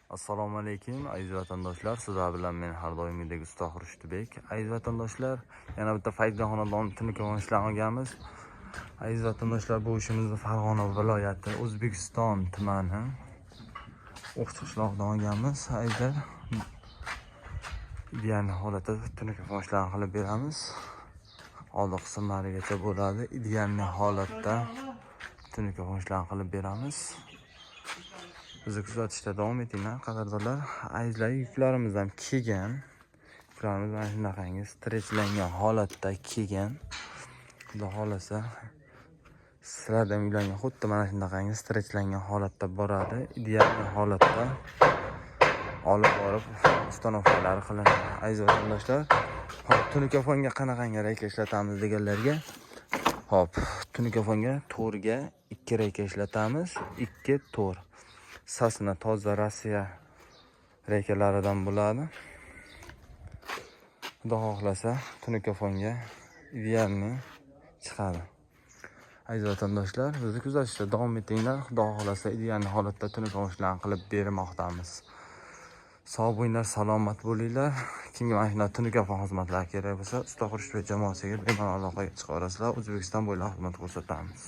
Assalomu alaykum aziz vatandoshlar, sizlar bilan men har doimgidek usta Xurshidbek. Aziz vatandoshlar, yana bitta foydali xonadon tunuka ishlar olganmiz. Aziz vatandoshlar, bu ishimizni Farg'ona viloyati O'zbekiston tumani O'qchiqishloqdan olganmiz. Azizlar, ideal holatda tunuka ishlarni qilib beramiz. Oldi qismlarigacha bo'ladi. Ideal holatda tunuka ishlarni qilib beramiz. Bizni kuzatishda davom etinglar qadrdonlar. Azizlar, yuklarimiz ham kelgan. Yuklarimiz mana shunaqangi strechlangan holatda kelgan. Xudo xolasa sizlardan uylangan xuddi mana shunaqangi strechlangan holatda boradi. Ideal holatda olib borib ustanovkalari qilinadi. Aziz vatandoshlar, hop, tunikafonga qanaqangi reyka ishlatamiz deganlarga, hop, tunikafonga to'rga 2 reyka ishlatamiz. 2 to'r. Sasna toza Rossiya reykalaridan bo'ladi. Xudo xohlasa tunikafonga idealni chiqadi. Aziz vatandoshlar, bizni kuzatishda davom etinglar. Xudo xohlasa ideal holatda tunuka ishlarni qilib bermoqdamiz. Sog' bo'linglar, salomat bo'linglar. Kimga mana shunday tunukafon xizmatlari kerak bo'lsa, usta Xurshidbek jamoasiga bemalol aloqaga chiqa olasizlar. O'zbekiston bo'ylab xizmat ko'rsatamiz.